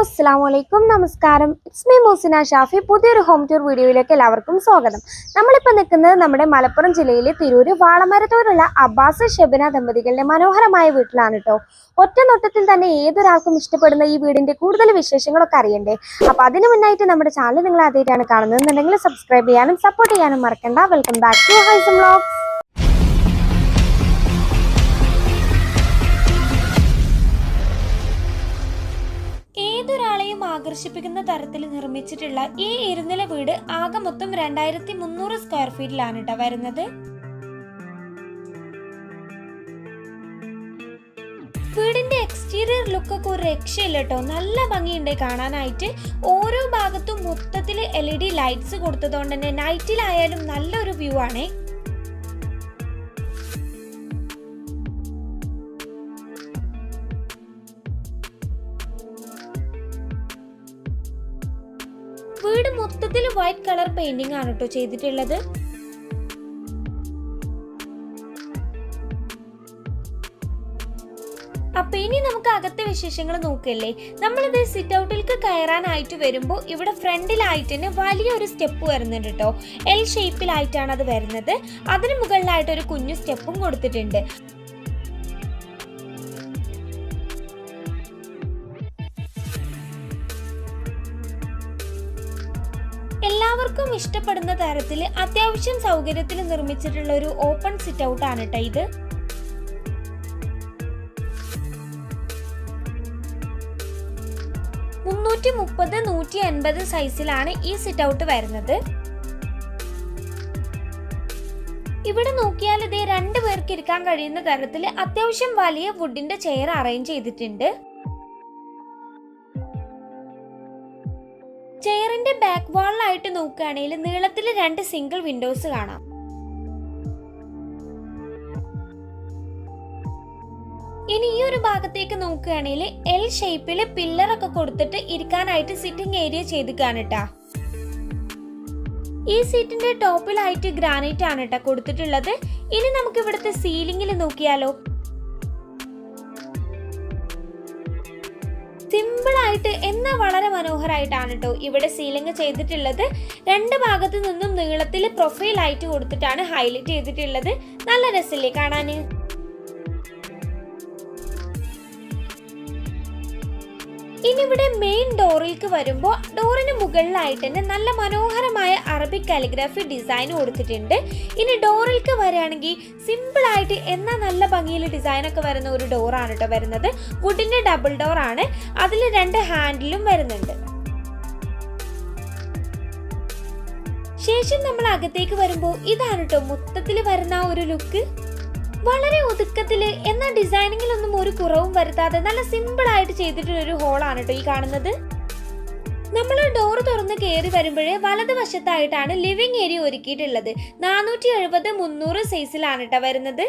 അസ്സലാമലൈക്കും, നമസ്കാരം. It's me Musina Shafi. പുതിയൊരു ഹോം ടൂർ വീഡിയോയിലേക്ക് എല്ലാവർക്കും സ്വാഗതം. നമ്മളിപ്പോൾ നിൽക്കുന്നത് നമ്മുടെ മലപ്പുറം ജില്ലയിലെ തിരൂര് വാളമരത്തോടുള്ള അബ്ബാസ് ഷെബിന ദമ്പതികളുടെ മനോഹരമായ വീട്ടിലാണ് കേട്ടോ. ഒറ്റ നോട്ടത്തിൽ തന്നെ ഏതൊരാൾക്കും ഇഷ്ടപ്പെടുന്ന ഈ വീടിന്റെ കൂടുതൽ വിശേഷങ്ങളൊക്കെ അറിയണ്ടേ? അപ്പൊ അതിനു മുന്നായിട്ട് നമ്മുടെ ചാനൽ നിങ്ങൾ ആദ്യമായിട്ടാണ് കാണുന്നതെന്നുണ്ടെങ്കിൽ സബ്സ്ക്രൈബ് ചെയ്യാനും സപ്പോർട്ട് ചെയ്യാനും മറക്കണ്ട. Welcome back to Haisam vlogs. ഏതൊരാളെയും ആകർഷിപ്പിക്കുന്ന തരത്തിൽ നിർമ്മിച്ചിട്ടുള്ള ഈ ഇരുനില വീട് ആകെ മൊത്തം 2300 സ്ക്വയർ ഫീറ്റിലാണ് കേട്ടോ വരുന്നത്. വീടിന്റെ എക്സ്റ്റീരിയർ ലുക്കൊക്കെ ഒരു രക്ഷയില്ല കേട്ടോ. നല്ല ഭംഗിയുണ്ട് കാണാനായിട്ട്. ഓരോ ഭാഗത്തും മൊത്തത്തിൽ LED ലൈറ്റ്സ് കൊടുത്തതുകൊണ്ട് തന്നെ നൈറ്റിലായാലും നല്ലൊരു വ്യൂ ആണ്. വീട് മൊത്തത്തിൽ വൈറ്റ് കളർ പെയിന്റിംഗ് ആണ് കേട്ടോ ചെയ്തിട്ടുള്ളത്. അപ്പൊ ഇനി നമുക്ക് അകത്തെ വിശേഷങ്ങൾ നോക്കല്ലേ. നമ്മളിത് സിറ്റ് ഔട്ടിലേക്ക് കയറാനായിട്ട് വരുമ്പോൾ ഇവിടെ ഫ്രണ്ടിലായിട്ട് തന്നെ വലിയൊരു സ്റ്റെപ്പ് വരുന്നുണ്ട് കേട്ടോ. L ഷേപ്പിലായിട്ടാണ് അത് വരുന്നത്. അതിന് മുകളിലായിട്ട് ഒരു കുഞ്ഞു സ്റ്റെപ്പും കൊടുത്തിട്ടുണ്ട്. എല്ലാവർക്കും ഇഷ്ടപ്പെടുന്ന തരത്തിൽ അത്യാവശ്യം സൗകര്യത്തിൽ നിർമ്മിച്ചിട്ടുള്ള ഒരു ഓപ്പൺ സിറ്റ് ഔട്ട് ആണ് കേട്ടോ ഇത്. സൈസിലാണ് ഈ സിറ്റ് ഔട്ട് വരുന്നത്. ഇവിടെ നോക്കിയാൽ ഇതേ 2 പേർക്ക് ഇരിക്കാൻ കഴിയുന്ന തരത്തിൽ അത്യാവശ്യം വലിയ വുഡിന്റെ ചെയർ അറേഞ്ച് ചെയ്തിട്ടുണ്ട്. ചെയറിന്റെ ബാക്ക് വാളിലായിട്ട് നോക്കുകയാണെങ്കിൽ നീളത്തിൽ 2 സിംഗിൾ വിൻഡോസ് കാണാം. ഇനി ഈ ഒരു ഭാഗത്തേക്ക് നോക്കുകയാണെങ്കിൽ L ഷേപ്പില് പില്ലറൊക്കെ കൊടുത്തിട്ട് ഇരിക്കാനായിട്ട് സിറ്റിംഗ് ഏരിയ ചെയ്തിട്ടാണ് കേട്ടാ. ഈ സീറ്റിന്റെ ടോപ്പിലായിട്ട് ഗ്രാനൈറ്റ് ആണ് കേട്ടോ കൊടുത്തിട്ടുള്ളത്. ഇനി നമുക്ക് ഇവിടുത്തെ സീലിംഗിൽ നോക്കിയാലോ. സിമ്പിൾ ആയിട്ട് എന്നാ വളരെ മനോഹരമായിട്ടാണ് കേട്ടോ ഇവിടെ സീലിംഗ് ചെയ്തിട്ടുള്ളത്. 2 ഭാഗത്തു നിന്നും നീളത്തിൽ പ്രൊഫൈൽ ആയിട്ട് കൊടുത്തിട്ടാണ് ഹൈലൈറ്റ് ചെയ്തിട്ടുള്ളത്. നല്ല രസമില്ലേ കാണാന്. ഇനി ഇവിടെ മെയിൻ ഡോറിലേക്ക് വരുമ്പോൾ ഡോറിന് മുകളിലായിട്ട് തന്നെ നല്ല മനോഹരമായ അറബിക് കാലിഗ്രാഫി ഡിസൈൻ കൊടുത്തിട്ടുണ്ട്. ഇനി ഡോറിലേക്ക് വരികയാണെങ്കിൽ സിമ്പിൾ ആയിട്ട് എന്നാൽ നല്ല ഭംഗിയിൽ ഡിസൈൻ ഒക്കെ വരുന്ന ഒരു ഡോറാണ് കേട്ടോ വരുന്നത്. വുഡിന്റെ ഡബിൾ ഡോർ ആണ്. അതിൽ 2 ഹാൻഡിലും വരുന്നുണ്ട്. ശേഷം നമ്മൾ അകത്തേക്ക് വരുമ്പോൾ ഇതാണ് കേട്ടോ മൊത്തത്തിൽ വരുന്ന ഒരു ലുക്ക്. വളരെ ഒതുക്കത്തില് എന്നാൽ ഡിസൈനിങ്ങിലൊന്നും ഒരു കുറവും വരുത്താതെ നല്ല സിമ്പിൾ ആയിട്ട് ചെയ്തിട്ടുള്ള ഒരു ഹോളാണ് കേട്ടോ ഈ കാണുന്നത്. നമ്മൾ ഡോർ തുറന്ന് കയറി വരുമ്പോഴേ വലതുവശത്തായിട്ടാണ് ലിവിംഗ് ഏരിയ ഒരുക്കിയിട്ടുള്ളത്. 470-300 സൈസിലാണ് കേട്ടോ വരുന്നത്.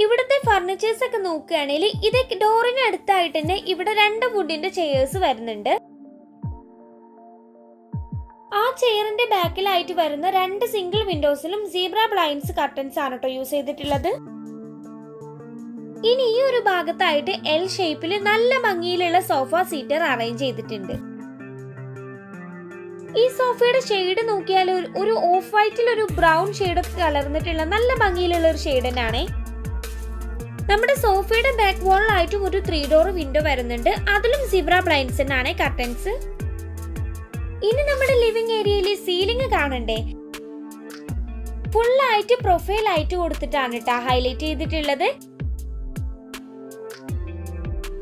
ഇവിടുത്തെ ഫർണിച്ചേഴ്സ് ഒക്കെ നോക്കുകയാണെങ്കിൽ ഇത് ഡോറിന് അടുത്തായിട്ട് തന്നെ ഇവിടെ 2 വുഡിന്റെ ചെയേഴ്സ് വരുന്നുണ്ട്. ആ ചെയറിന്റെ ബാക്കിലായിട്ട് വരുന്ന 2 സിംഗിൾ വിൻഡോസിലും സീബ്ര ബ്ലൈൻഡ്സ് കർട്ടൻസ് ആണ് കേട്ടോ യൂസ് ചെയ്തിട്ടുള്ളത്. ഇനി ഈ ഒരു ഭാഗത്തായിട്ട് L ഷേപ്പിൽ നല്ല ഭംഗിയിലുള്ള സോഫ സീറ്റർ അറേഞ്ച് ചെയ്തിട്ടുണ്ട്. ഈ സോഫയുടെ ഷെയ്ഡ് നോക്കിയാൽ ഒരു ഓഫ് വൈറ്റിൽ ഒരു ബ്രൗൺ ഷെയ്ഡ് ഒക്കെ കലർന്നിട്ടുള്ള നല്ല ഭംഗിയിലുള്ള ഒരു ഷെയ്ഡ് തന്നെയാണ്. നമ്മുടെ സോഫയുടെ ബാക്ക് വാളിലായിട്ടും ഒരു 3 ഡോർ വിൻഡോ വരുന്നുണ്ട്. അതിലും സീബ്ര ബ്ലൈൻഡ്സ് തന്നെയാണ് കർട്ടൻസ്. ഇനി നമ്മുടെ ലിവിംഗ് ഏരിയയിലെ സീലിംഗ് കാണണ്ടേ. ഫുള്ളായിട്ട് പ്രൊഫൈൽ ആയിട്ട് കൊടുത്തിട്ടാണ് കേട്ടോ ഹൈലൈറ്റ് ചെയ്തിട്ടുള്ളത്.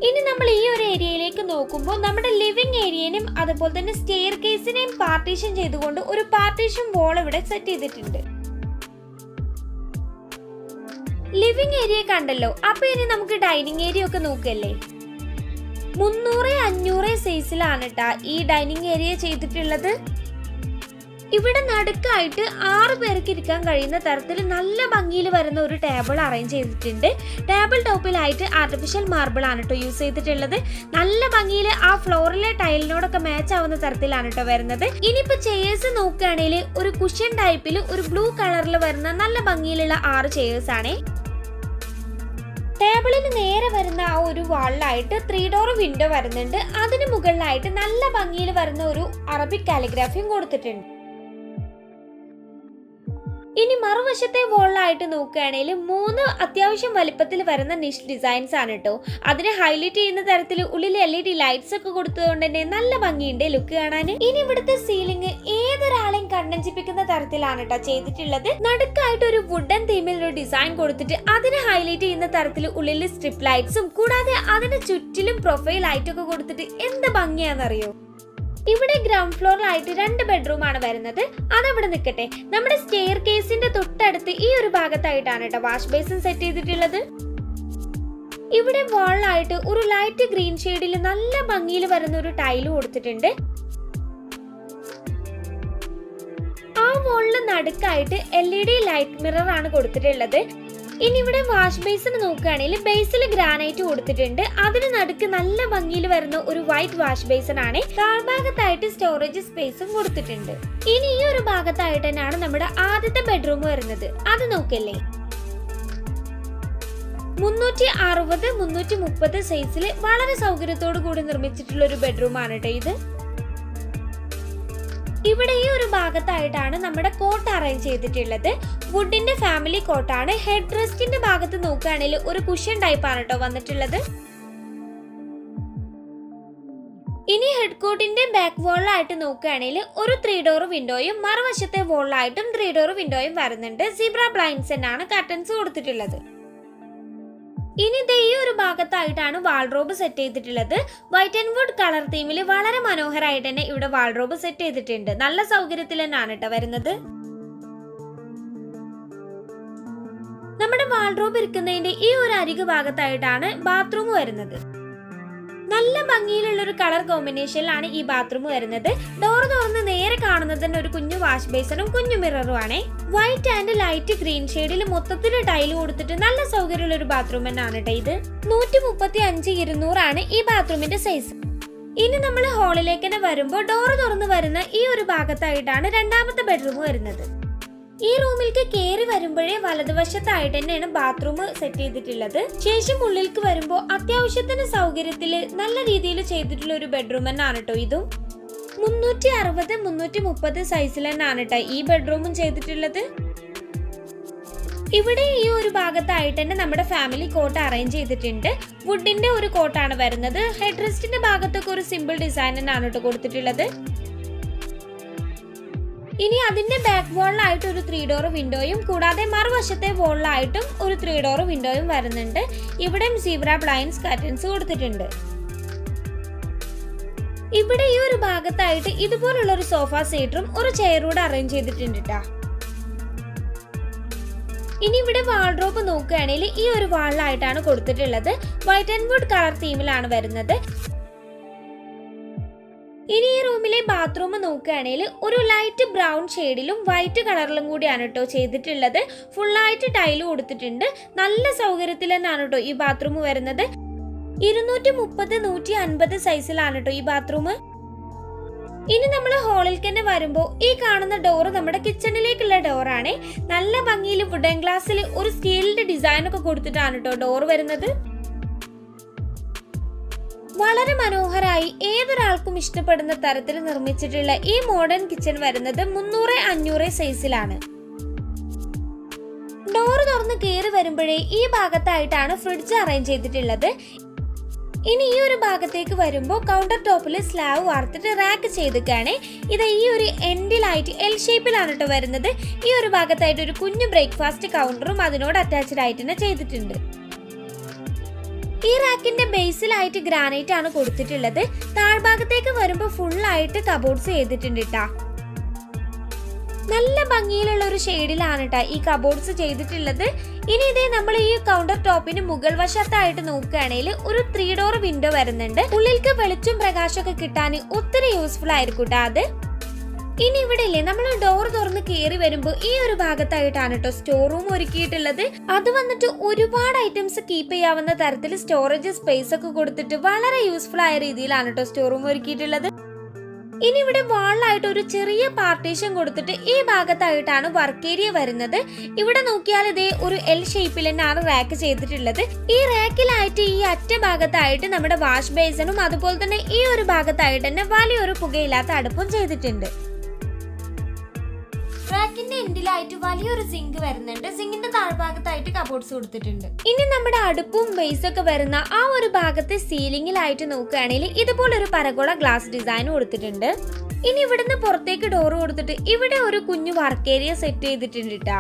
ഇനി നമ്മൾ ഈ ഒരു ഏരിയയിലേക്ക് നോക്കുമ്പോൾ നമ്മുടെ ലിവിംഗ് ഏരിയനും അതുപോലെ തന്നെ സ്റ്റെയർ കേസിനെയും പാർട്ടീഷൻ ചെയ്തുകൊണ്ട് ഒരു പാർട്ടീഷൻ വാൾ ഇവിടെ സെറ്റ് ചെയ്തിട്ടുണ്ട്. ലിവിംഗ് ഏരിയ കണ്ടല്ലോ. അപ്പൊ ഇനി നമുക്ക് ഡൈനിങ് ഏരിയ ഒക്കെ നോക്കല്ലേ. 300-500 സൈസിലാണ് കേട്ടാ ഈ ഡൈനിങ് ഏരിയ ചെയ്തിട്ടുള്ളത്. ഇവിടെ നടുക്കായിട്ട് 6 പേർക്ക് ഇരിക്കാൻ കഴിയുന്ന തരത്തിൽ നല്ല ഭംഗിയിൽ വരുന്ന ഒരു ടേബിൾ അറേഞ്ച് ചെയ്തിട്ടുണ്ട്. ടേബിൾ ടോപ്പിലായിട്ട് ആർട്ടിഫിഷ്യൽ മാർബിൾ ആണ് കേട്ടോ യൂസ് ചെയ്തിട്ടുള്ളത്. നല്ല ഭംഗിയിൽ ആ ഫ്ലോറിലെ ടൈലിനോടൊക്കെ മാച്ച് ആവുന്ന തരത്തിലാണ് കേട്ടോ വരുന്നത്. ഇനിയിപ്പോ ചെയേഴ്സ് നോക്കുകയാണെങ്കിൽ ഒരു കുഷ്യൻ ടൈപ്പിൽ ഒരു ബ്ലൂ കളറിൽ വരുന്ന നല്ല ഭംഗിയിലുള്ള 6 ചെയേഴ്സ് ആണ്. ടേബിളിന് നേരെ വരുന്ന ആ ഒരു വാളിലായിട്ട് 3 ഡോർ വിൻഡോ വരുന്നുണ്ട്. അതിന് മുകളിലായിട്ട് നല്ല ഭംഗിയിൽ വരുന്ന ഒരു അറബിക് കാലിഗ്രാഫിയും കൊടുത്തിട്ടുണ്ട്. ഇനി മറുവശത്തെ വോളിലായിട്ട് നോക്കുകയാണെങ്കിൽ 3 അത്യാവശ്യം വലിപ്പത്തിൽ വരുന്ന നിഷ് ഡിസൈൻസ് ആണ് കേട്ടോ. അതിനെ ഹൈലൈറ്റ് ചെയ്യുന്ന തരത്തിൽ ഉള്ളിൽ LED ലൈറ്റ്സ് ഒക്കെ കൊടുത്തതുകൊണ്ട് തന്നെ നല്ല ഭംഗിയുണ്ട് ലുക്ക് കാണാൻ. ഇനി ഇവിടുത്തെ സീലിംഗ് ഏതൊരാളെയും കണ്ണഞ്ചിപ്പിക്കുന്ന തരത്തിലാണ് കേട്ടോ ചെയ്തിട്ടുള്ളത്. നടുക്കായിട്ട് ഒരു വുഡൻ തീമിൽ ഒരു ഡിസൈൻ കൊടുത്തിട്ട് അതിനെ ഹൈലൈറ്റ് ചെയ്യുന്ന തരത്തിൽ ഉള്ളിൽ സ്ട്രിപ്പ് ലൈറ്റ്സും കൂടാതെ അതിന് ചുറ്റിലും പ്രൊഫൈൽ ലൈറ്റൊക്കെ കൊടുത്തിട്ട് എന്ത് ഭംഗിയാണെന്നറിയോ. ഇവിടെ ഗ്രൗണ്ട് ഫ്ലോറിലായിട്ട് 2 ബെഡ്റൂം ആണ് വരുന്നത്. അതവിടെ നിൽക്കട്ടെ, നമ്മുടെ സ്റ്റെയർ കേസിന്റെ തൊട്ടടുത്ത് ഈ ഒരു ഭാഗത്തായിട്ടാണ് കേട്ടോ വാഷ് ബേസിൻ സെറ്റ് ചെയ്തിട്ടുള്ളത്. ഇവിടെ വാളിലായിട്ട് ഒരു ലൈറ്റ് ഗ്രീൻ ഷെയ്ഡിൽ നല്ല ഭംഗിയിൽ വരുന്ന ഒരു ടൈല് കൊടുത്തിട്ടുണ്ട്. ആ വാളിന് നടുക്കായിട്ട് LED ലൈറ്റ് മിറർ ആണ് കൊടുത്തിട്ടുള്ളത്. ഇനി ഇവിടെ വാഷ് ബേസിന് നോക്കുകയാണെങ്കിൽ ബേസിൽ ഗ്രാനൈറ്റ് കൊടുത്തിട്ടുണ്ട്. അതിന് നടുക്ക് നല്ല ഭംഗിയിൽ വരുന്ന ഒരു വൈറ്റ് വാഷ് ബേസിൻ ആണ്. താഴ്ഭാഗത്തായിട്ട് സ്റ്റോറേജ് സ്പേസും കൊടുത്തിട്ടുണ്ട്. ഇനി ഈ ഒരു ഭാഗത്തായിട്ട് തന്നെയാണ് നമ്മുടെ ആദ്യത്തെ ബെഡ്റൂം വരുന്നത്. അത് നോക്കല്ലേ, 360 330 സൈസിൽ വളരെ സൗകര്യത്തോടു കൂടി നിർമ്മിച്ചിട്ടുള്ള ഒരു ബെഡ്റൂം ആണ് കേട്ടോ ഇത്. ഇവിടെ ഈ ഒരു ഭാഗത്തായിട്ടാണ് നമ്മുടെ കോട്ട് അറേഞ്ച് ചെയ്തിട്ടുള്ളത്. വുഡിന്റെ ഫാമിലി കോട്ടാണ്. ഹെഡ് റെസ്റ്റിന്റെ ഭാഗത്ത് നോക്കുകയാണെങ്കിൽ ഒരു കുഷ്യൻ ടൈപ്പ് ആണ് കേട്ടോ വന്നിട്ടുള്ളത്. ഇനി ഹെഡ് കോട്ടിന്റെ ബാക്ക് വോളിലായിട്ട് നോക്കുകയാണെങ്കിൽ ഒരു 3 ഡോർ വിൻഡോയും മറുവശത്തെ വോളിലായിട്ടും 3 ഡോർ വിൻഡോയും വരുന്നുണ്ട്. സീബ്ര ബ്ലൈൻഡ്സ് എന്നാണ് കർട്ടൻസ് കൊടുത്തിട്ടുള്ളത്. ഇനി ഈ ഒരു ഭാഗത്തായിട്ടാണ് വാൾഡ്രോബ് സെറ്റ് ചെയ്തിട്ടുള്ളത്. വൈറ്റ് ആൻഡ് വുഡ് കളർ തീമിൽ വളരെ മനോഹരമായിട്ട് തന്നെ ഇവിടെ വാൾഡ്രോബ് സെറ്റ് ചെയ്തിട്ടുണ്ട്. നല്ല സൗകര്യത്തിൽ തന്നെയാണ് കേട്ടോ വരുന്നത്. നമ്മുടെ വാൾഡ്രോബ് ഇരിക്കുന്നതിന്റെ ഈ ഒരു അരികു ഭാഗത്തായിട്ടാണ് ബാത്റൂം വരുന്നത്. നല്ല ഭംഗിയിലുള്ള ഒരു കളർ കോമ്പിനേഷനിലാണ് ഈ ബാത്റൂം വരുന്നത്. ഡോർ തുറന്ന് നേരെ കാണുന്നത് തന്നെ ഒരു കുഞ്ഞു വാഷ് ബേസിനും കുഞ്ഞു മിററും ആണ്. വൈറ്റ് ആൻഡ് ലൈറ്റ് ഗ്രീൻ ഷെയ്ഡിൽ മൊത്തത്തിൽ ടൈല് കൊടുത്തിട്ട് നല്ല സൗകര്യമുള്ള ഒരു ബാത്റൂം തന്നെയാണ് കേട്ടോ ഇത്. 135-200 ആണ് ഈ ബാത്റൂമിന്റെ സൈസ്. ഇനി നമ്മൾ ഹാളിലേക്ക് തന്നെ വരുമ്പോൾ ഡോർ തുറന്ന് വരുന്ന ഈ ഒരു ഭാഗത്തായിട്ടാണ് രണ്ടാമത്തെ ബെഡ്റൂം വരുന്നത്. ഈ റൂമിലേക്ക് കയറി വരുമ്പോഴേ വലതുവശത്തായിട്ട് തന്നെയാണ് ബാത്റൂം സെറ്റ് ചെയ്തിട്ടുള്ളത്. ശേഷം ഉള്ളിലേക്ക് വരുമ്പോൾ അത്യാവശ്യത്തിന് സൗകര്യത്തിൽ നല്ല രീതിയിൽ ചെയ്തിട്ടുള്ള ഒരു ബെഡ്റൂം തന്നെയാണ് കേട്ടോ ഇതും. 360 330 സൈസിൽ തന്നെയാണ് കേട്ടോ ഈ ബെഡ്റൂമും ചെയ്തിട്ടുള്ളത്. ഇവിടെ ഈ ഒരു ഭാഗത്തായിട്ട് തന്നെ നമ്മുടെ ഫാമിലി കോട്ട് അറേഞ്ച് ചെയ്തിട്ടുണ്ട്. വുഡിന്റെ ഒരു കോട്ടാണ് വരുന്നത്. ഹെഡ് റെസ്റ്റിന്റെ ഭാഗത്തൊക്കെ ഒരു സിമ്പിൾ ഡിസൈൻ തന്നെയാണ് കേട്ടോ കൊടുത്തിട്ടുള്ളത്. ഇനി അതിന്റെ ബാക്ക് വാളിലായിട്ട് ഒരു 3 ഡോർ വിൻഡോയും കൂടാതെ മറുവശത്തെ വാളിലായിട്ടും ഒരു 3 ഡോർ വിൻഡോയും വരുന്നുണ്ട്. ഇവിടെയും സീബ്ര ബ്ലൈൻഡ്സ് കർട്ടൻസ് കൊടുത്തിട്ടുണ്ട്. ഇവിടെ ഈ ഒരു ഭാഗത്തായിട്ട് ഇതുപോലുള്ള ഒരു സോഫ സീറ്ററും ഒരു ചെയറൂടെ അറേഞ്ച് ചെയ്തിട്ടുണ്ട് കേട്ടോ. ഇനി ഇവിടെ വാൾഡ്രോബ് നോക്കുകയാണെങ്കിൽ ഈ ഒരു വാളിലായിട്ടാണ് കൊടുത്തിട്ടുള്ളത്. വൈറ്റ് ആൻഡ് വുഡ് കളർ തീമിലാണ് വരുന്നത്. ഇനി ഈ റൂമിലെ ബാത്റൂം നോക്കുകയാണെങ്കിൽ ഒരു ലൈറ്റ് ബ്രൗൺ ഷെയ്ഡിലും വൈറ്റ് കളറിലും കൂടിയാണ് കേട്ടോ ചെയ്തിട്ടുള്ളത്. ഫുള്ളായിട്ട് ടൈല് കൊടുത്തിട്ടുണ്ട്. നല്ല സൗകര്യത്തിൽ തന്നെയാണ് കേട്ടോ ഈ ബാത്റൂം വരുന്നത്. 230-150 സൈസിലാണ് കേട്ടോ ഈ ബാത്റൂം. ഇനി നമ്മൾ ഹാളിലേക്ക് തന്നെ വരുമ്പോൾ ഈ കാണുന്ന ഡോറ് നമ്മുടെ കിച്ചണിലേക്കുള്ള ഡോറാണ്. നല്ല ഭംഗിയിൽ വുഡൻ ഗ്ലാസ്സിൽ ഒരു സ്റ്റീലിന്റെ ഡിസൈൻ ഒക്കെ കൊടുത്തിട്ടാണ് കേട്ടോ ഡോർ വരുന്നത്. വളരെ മനോഹരമായി ഏതൊരാൾക്കും ഇഷ്ടപ്പെടുന്ന തരത്തിൽ നിർമ്മിച്ചിട്ടുള്ള ഈ മോഡേൺ കിച്ചൺ വരുന്നത് 300-500 സൈസിലാണ്. ഡോർ തുറന്ന് കയറി വരുമ്പോഴേ ഈ ഭാഗത്തായിട്ടാണ് ഫ്രിഡ്ജ് അറേഞ്ച് ചെയ്തിട്ടുള്ളത്. ഇനി ഈ ഒരു ഭാഗത്തേക്ക് വരുമ്പോൾ കൗണ്ടർ ടോപ്പിൽ സ്ലാബ് വാർത്തിട്ട് റാക്ക് ചെയ്തിട്ടാണ്. ഇത് ഈ ഒരു എൻഡിലായിട്ട് എൽ ഷേപ്പിലാണ് കേട്ടോ വരുന്നത്. ഈ ഒരു ഭാഗത്തായിട്ട് ഒരു കുഞ്ഞു ബ്രേക്ക്ഫാസ്റ്റ് കൗണ്ടറും അതിനോട് അറ്റാച്ച്ഡ് ആയിട്ട് തന്നെ ചെയ്തിട്ടുണ്ട്. ഈ റാക്കിന്റെ ബേസിലായിട്ട് ഗ്രാനൈറ്റ് ആണ് കൊടുത്തിട്ടുള്ളത്. താഴ്ഭാഗത്തേക്ക് വരുമ്പോൾ ഫുള്ളായിട്ട് കബോർഡ്സ് ചെയ്തിട്ടുണ്ട് കേട്ടാ. നല്ല ഭംഗിയിലുള്ള ഒരു ഷെയ്ഡിലാണ് കേട്ടോ ഈ കബോർഡ്സ് ചെയ്തിട്ടുള്ളത്. ഇനി ഇതേ നമ്മൾ ഈ കൗണ്ടർ ടോപ്പിന് മുകൾ വശത്തായിട്ട് നോക്കുകയാണെങ്കിൽ ഒരു 3 ഡോർ വിൻഡോ വരുന്നുണ്ട്. ഉള്ളിലേക്ക് വെളിച്ചം പ്രകാശമൊക്കെ കിട്ടാൻ ഒത്തിരി യൂസ്ഫുൾ ആയിരിക്കും കേട്ടോ അത്. ഇനി ഇവിടെ ഇല്ലേ നമ്മൾ ഡോർ തുറന്ന് കയറി വരുമ്പോൾ ഈ ഒരു ഭാഗത്തായിട്ടാണ് കേട്ടോ സ്റ്റോർ റൂം ഒരുക്കിയിട്ടുള്ളത്. അത് വന്നിട്ട് ഒരുപാട് ഐറ്റംസ് കീപ്പ് ചെയ്യാവുന്ന തരത്തിൽ സ്റ്റോറേജ് സ്പേസ് ഒക്കെ കൊടുത്തിട്ട് വളരെ യൂസ്ഫുൾ ആയ രീതിയിലാണ് കേട്ടോ സ്റ്റോർ റൂം ഒരുക്കിയിട്ടുള്ളത്. ഇനി ഇവിടെ വാളിലായിട്ട് ഒരു ചെറിയ പാർട്ടീഷൻ കൊടുത്തിട്ട് ഈ ഭാഗത്തായിട്ടാണ് വർക്ക് ഏരിയ വരുന്നത്. ഇവിടെ നോക്കിയാൽ ഇതേ ഒരു എൽ ഷേപ്പിൽ തന്നെയാണ് റാക്ക് ചെയ്തിട്ടുള്ളത്. ഈ റാക്കിലായിട്ട് ഈ അറ്റ ഭാഗത്തായിട്ട് നമ്മുടെ വാഷ് ബേസിനും അതുപോലെ തന്നെ ഈ ഒരു ഭാഗത്തായിട്ട് തന്നെ വലിയൊരു പുകയില്ലാത്ത അടുപ്പും ചെയ്തിട്ടുണ്ട്. റാക്കിന്റെ എൻഡിലായിട്ട് വലിയൊരു സിങ്ക് വരുന്നുണ്ട്. സിങ്കിന്റെ താഴ്ഭാഗത്തായിട്ട് കബോർഡ്സ് കൊടുത്തിട്ടുണ്ട്. ഇനി നമ്മുടെ അടുപ്പും ബേസ് ഒക്കെ വരുന്ന ആ ഒരു ഭാഗത്തെ സീലിംഗിലായിട്ട് നോക്കുകയാണെങ്കിൽ ഇതുപോലൊരു പരകോള ഗ്ലാസ് ഡിസൈൻ കൊടുത്തിട്ടുണ്ട്. ഇനി ഇവിടുന്ന് പുറത്തേക്ക് ഡോർ കൊടുത്തിട്ട് ഇവിടെ ഒരു കുഞ്ഞു വർക്ക് ഏരിയ സെറ്റ് ചെയ്തിട്ടുണ്ട് ട്ടാ.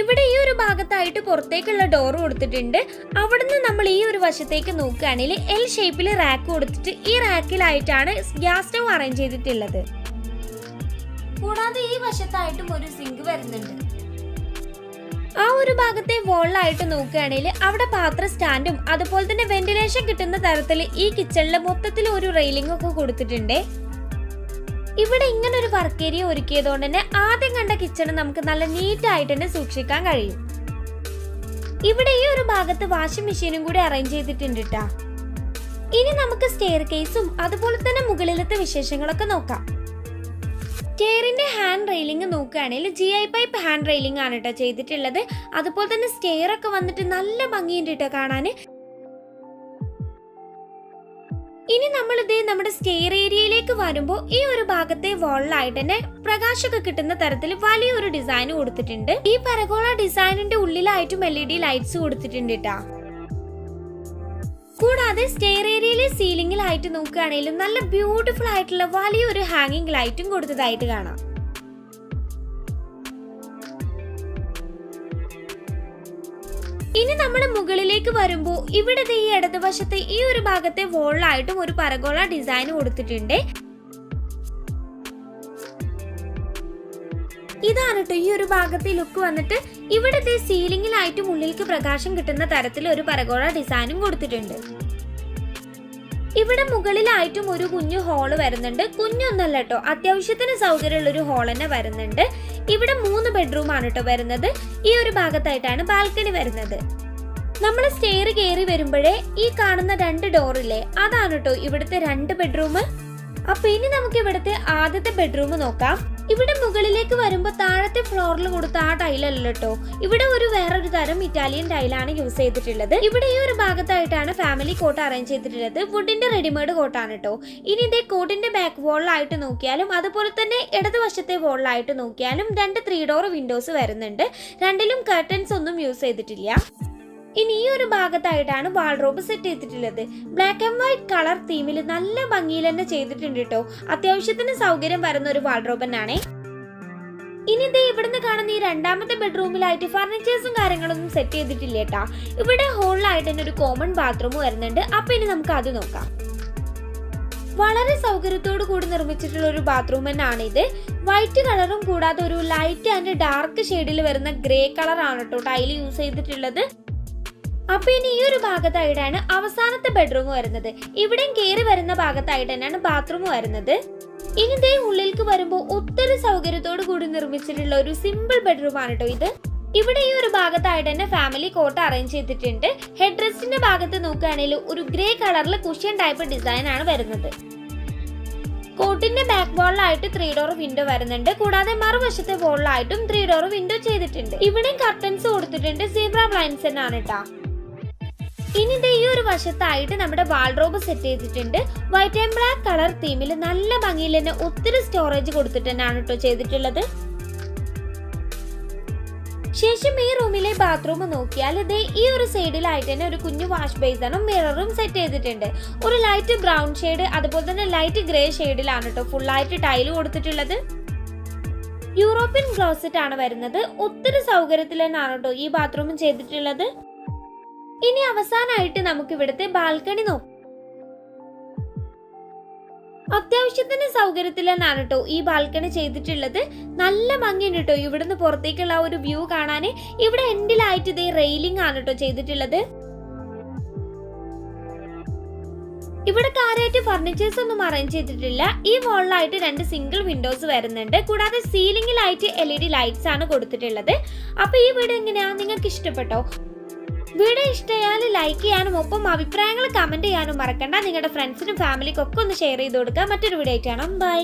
ഇവിടെ ഈ ഒരു ഭാഗത്തായിട്ട് പുറത്തേക്കുള്ള ഡോർ കൊടുത്തിട്ടുണ്ട്. അവിടുന്ന് നമ്മൾ ഈ ഒരു വശത്തേക്ക് നോക്കുകയാണെങ്കിൽ എൽ ഷേപ്പിൽ റാക്ക് കൊടുത്തിട്ട് ഈ റാക്കിലായിട്ടാണ് ഗ്യാസ് സ്റ്റവ് അറേഞ്ച് ചെയ്തിട്ടുള്ളത്. കൂടാതെ ഈ വശത്തായിട്ടും ഒരു സിങ്ക് വരുന്നുണ്ട്. ആ ഒരു ഭാഗത്തെ വോളിലായിട്ട് നോക്കുകയാണെങ്കിൽ അവിടെ പാത്ര സ്റ്റാൻഡും അതുപോലെ തന്നെ വെന്റിലേഷൻ കിട്ടുന്ന തരത്തിൽ ഈ കിച്ചണില് മൊത്തത്തിൽ ഒരു റെയിലിംഗ് ഒക്കെ കൊടുത്തിട്ടുണ്ട്. ഇവിടെ ഇങ്ങനെ ഒരു വർക്ക് ഏരിയ ഒരുക്കിയതുകൊണ്ട് തന്നെ ആദ്യം കണ്ട കിച്ചണ് നമുക്ക് നല്ല നീറ്റ് ആയിട്ട് തന്നെ സൂക്ഷിക്കാൻ കഴിയും. ഇവിടെ ഈ ഒരു ഭാഗത്ത് വാഷിംഗ് മെഷീനും കൂടി അറേഞ്ച് ചെയ്തിട്ടുണ്ട് ട്ടാ. ഇനി നമുക്ക് സ്റ്റെയർ കേസും അതുപോലെ തന്നെ മുകളിലത്തെ വിശേഷങ്ങളൊക്കെ നോക്കാം. സ്റ്റെയറിന്റെ ഹാൻഡ് റെയിലിംഗ് നോക്കുകയാണെങ്കിൽ GI പൈപ്പ് ഹാൻഡ് റെയിലിംഗ് ആണ് കേട്ടോ ചെയ്തിട്ടുള്ളത്. അതുപോലെ തന്നെ സ്റ്റെയർ ഒക്കെ വന്നിട്ട് നല്ല ഭംഗിയുണ്ട് കേട്ടോ കാണാൻ. ഇനി നമ്മൾ ഇതേ നമ്മുടെ സ്റ്റെയർ ഏരിയയിലേക്ക് വരുമ്പോൾ ഈ ഒരു ഭാഗത്തെ വാളിലായിട്ട് തന്നെ പ്രകാശമൊക്കെ കിട്ടുന്ന തരത്തിൽ വലിയൊരു ഡിസൈൻ കൊടുത്തിട്ടുണ്ട്. ഈ പരകോള ഡിസൈനിന്റെ ഉള്ളിലായിട്ടും LED ലൈറ്റ്സ് കൊടുത്തിട്ടുണ്ട് കേട്ടോ. കൂടാതെ സ്റ്റെയർ ഏരിയയിലെ സീലിംഗിലായിട്ട് നോക്കുകയാണെങ്കിലും നല്ല ബ്യൂട്ടിഫുൾ ആയിട്ടുള്ള വലിയൊരു ഹാങ്ങിങ് ലൈറ്റും കൊടുത്തതായിട്ട് കാണാം. ഇനി നമ്മൾ മുകളിലേക്ക് വരുമ്പോൾ ഇവിടെ ഈ ഇടതുവശത്തെ ഈ ഒരു ഭാഗത്തെ വോളിലായിട്ടും ഒരു പരകോള ഡിസൈൻ കൊടുത്തിട്ടുണ്ട്. ഇതാണ് കേട്ടോ ഈ ഒരു ഭാഗത്തെ ലുക്ക് വന്നിട്ട്. ഇവിടത്തെ സീലിംഗിലായിട്ടും ഉള്ളിലേക്ക് പ്രകാശം കിട്ടുന്ന തരത്തിൽ ഒരു പരകോള ഡിസൈനും കൊടുത്തിട്ടുണ്ട്. ഇവിടെ മുകളിലായിട്ടും ഒരു കുഞ്ഞു ഹോള് വരുന്നുണ്ട്. കുഞ്ഞൊന്നല്ല കേട്ടോ, അത്യാവശ്യത്തിന് സൗകര്യമുള്ള ഒരു ഹോൾ തന്നെ വരുന്നുണ്ട്. ഇവിടെ 3 ബെഡ്റൂം ആണ് കേട്ടോ വരുന്നത്. ഈ ഒരു ഭാഗത്തായിട്ടാണ് ബാൽക്കണി വരുന്നത്. നമ്മൾ സ്റ്റെയർ കയറി വരുമ്പോഴേ ഈ കാണുന്ന 2 ഡോറില്ലേ അതാണ് കേട്ടോ ഇവിടുത്തെ 2 ബെഡ്റൂം. അപ്പൊ ഇനി നമുക്ക് ഇവിടുത്തെ ആദ്യത്തെ ബെഡ്റൂം നോക്കാം. ഇവിടെ മുകളിലേക്ക് വരുമ്പോൾ താഴത്തെ ഫ്ലോറിൽ കൊടുത്ത ആ ടൈലല്ല കേട്ടോ, ഇവിടെ ഒരു വേറൊരു തരം ഇറ്റാലിയൻ ടൈലാണ് യൂസ് ചെയ്തിട്ടുള്ളത്. ഇവിടെ ഈ ഒരു ഭാഗത്തായിട്ടാണ് ഫാമിലി കോട്ട് അറേഞ്ച് ചെയ്തിട്ടുള്ളത്. വുഡിന്റെ റെഡിമെയ്ഡ് കോട്ടാണ് കേട്ടോ. ഇനി ഇതേ കോട്ടിന്റെ ബാക്ക് വോളിലായിട്ട് നോക്കിയാലും അതുപോലെ തന്നെ ഇടതുവശത്തെ വോളിലായിട്ട് നോക്കിയാലും 2 3 ഡോർ വിൻഡോസ് വരുന്നുണ്ട്. രണ്ടിലും കർട്ടൻസ് ഒന്നും യൂസ് ചെയ്തിട്ടില്ല. ഇനി ഈ ഒരു ഭാഗത്തായിട്ടാണ് വാൾഡ്രോബ് സെറ്റ് ചെയ്തിട്ടുള്ളത്. ബ്ലാക്ക് ആൻഡ് വൈറ്റ് കളർ തീമിൽ നല്ല ഭംഗിയിൽ തന്നെ ചെയ്തിട്ടുണ്ട് കേട്ടോ. അത്യാവശ്യത്തിന് സൗകര്യം വരുന്ന ഒരു വാൾഡ്രോബ് തന്നെയാണ്. ഇനി ദേ ഇവിടുന്ന് കാണുന്ന ഈ രണ്ടാമത്തെ ബെഡ്റൂമിലായിട്ട് ഫർണിച്ചേഴ്സും കാര്യങ്ങളൊന്നും സെറ്റ് ചെയ്തിട്ടില്ല കേട്ടാ. ഇവിടെ ഹോളിലായിട്ട് തന്നെ ഒരു കോമൺ ബാത്റൂം വരുന്നുണ്ട്. അപ്പൊ ഇനി നമുക്ക് അത് നോക്കാം. വളരെ സൗകര്യത്തോടു കൂടി നിർമ്മിച്ചിട്ടുള്ള ഒരു ബാത്റൂം തന്നെയാണ് ഇത്. വൈറ്റ് കളറും കൂടാതെ ഒരു ലൈറ്റ് ആൻഡ് ഡാർക്ക് ഷെയ്ഡിൽ വരുന്ന ഗ്രേ കളർ ആണ് കേട്ടോ ടൈല് യൂസ് ചെയ്തിട്ടുള്ളത്. അപ്പൊ ഇനി ഈ ഒരു ഭാഗത്തായിട്ടാണ് അവസാനത്തെ ബെഡ്റൂം വരുന്നത്. ഇവിടെയും കയറി വരുന്ന ഭാഗത്തായിട്ട് തന്നെയാണ് ബാത്റൂം വരുന്നത്. ഇനി ദേ ഉള്ളിലേക്ക് വരുമ്പോൾ ഒത്തിരി സൗകര്യത്തോടു കൂടി നിർമ്മിച്ചിട്ടുള്ള ഒരു സിമ്പിൾ ബെഡ്റൂം ആണ് കേട്ടോ ഇത്. ഇവിടെ ഈ ഒരു ഭാഗത്തായിട്ട് തന്നെ ഫാമിലി കോട്ട് അറേഞ്ച് ചെയ്തിട്ടുണ്ട്. ഹെഡ് റെസ്റ്റിന്റെ ഭാഗത്ത് നോക്കുകയാണെങ്കിൽ ഒരു ഗ്രേ കളറിൽ കുഷ്യൻ ടൈപ്പ് ഡിസൈൻ ആണ് വരുന്നത്. കോട്ടിന്റെ ബാക്ക് വാളിലായിട്ട് 3 ഡോർ വിൻഡോ വരുന്നുണ്ട്. കൂടാതെ മറുവശത്തെ വാളിലായിട്ടും 3 ഡോർ വിൻഡോ ചെയ്തിട്ടുണ്ട്. ഇവിടെയും കർട്ടൻസ് കൊടുത്തിട്ടുണ്ട്. സീബ്ര ബ്ലൈൻഡ്സ് തന്നെയാണ് കേട്ടോ. ഇനി ഈ ഒരു വശത്തായിട്ട് നമ്മുടെ വാൾഡ്രോബ് സെറ്റ് ചെയ്തിട്ടുണ്ട്. വൈറ്റ് ആൻഡ് ബ്ലാക്ക് കളർ തീമിൽ നല്ല ഭംഗിയിൽ തന്നെ ഒത്തിരി സ്റ്റോറേജ് കൊടുത്തിട്ട് തന്നെയാണ് കേട്ടോ ചെയ്തിട്ടുള്ളത്. ശേഷം ഈ റൂമിലെ ബാത്റൂം നോക്കിയാൽ ഇതേ ഈ ഒരു സൈഡിലായിട്ട് തന്നെ ഒരു കുഞ്ഞു വാഷ് ബേസിനും മിററും സെറ്റ് ചെയ്തിട്ടുണ്ട്. ഒരു ലൈറ്റ് ബ്രൗൺ ഷെയ്ഡ് അതുപോലെ തന്നെ ലൈറ്റ് ഗ്രേ ഷെയ്ഡിലാണ് കേട്ടോ ഫുള്ളായിട്ട് ടൈല് കൊടുത്തിട്ടുള്ളത്. യൂറോപ്യൻ ക്ലോസറ്റ് ആണ് വരുന്നത്. ഒത്തിരി സൗകര്യത്തിൽ തന്നെയാണ് കേട്ടോ ഈ ബാത്റൂമും ചെയ്തിട്ടുള്ളത്. ഇനി അവസാനമായിട്ട് നമുക്ക് ഇവിടുത്തെ ബാൽക്കണി നോക്കാം. അത്യാവശ്യത്തിന് സൗകര്യത്തിൽ തന്നെയാണ് കേട്ടോ ഈ ബാൽക്കണി ചെയ്തിട്ടുള്ളത്. നല്ല ഭംഗിയുണ്ട് കേട്ടോ ഇവിടുന്ന് പുറത്തേക്കുള്ള ഒരു വ്യൂ കാണാൻ. ഇവിടെ എൻഡിലായിട്ട് ഇതേ റെയിലിംഗ് ആണ് കേട്ടോ ചെയ്തിട്ടുള്ളത്. ഇവിടെ കാര്യമായിട്ട് ഫർണിച്ചേഴ്സ് ഒന്നും അറേഞ്ച് ചെയ്തിട്ടില്ല. ഈ വോളിലായിട്ട് 2 സിംഗിൾ വിൻഡോസ് വരുന്നുണ്ട്. കൂടാതെ സീലിംഗിലായിട്ട് LED ലൈറ്റ്സ് ആണ് കൊടുത്തിട്ടുള്ളത്. അപ്പോൾ ഈ വീഡിയോ എങ്ങനെയാ, നിങ്ങൾക്ക് ഇഷ്ടപ്പെട്ടോ? വീഡിയോ ഇഷ്ടമായാൽ ലൈക്ക് ചെയ്യാനും ഒപ്പം അഭിപ്രായങ്ങൾ കമന്റ് ചെയ്യാനും മറക്കണ്ട. നിങ്ങളുടെ ഫ്രണ്ട്സിനും ഫാമിലിക്കും ഒക്കെ ഒന്ന് ഷെയർ ചെയ്ത് കൊടുക്കുക. മറ്റൊരു വീഡിയോ ആയിട്ട് കാണാം. ബൈ.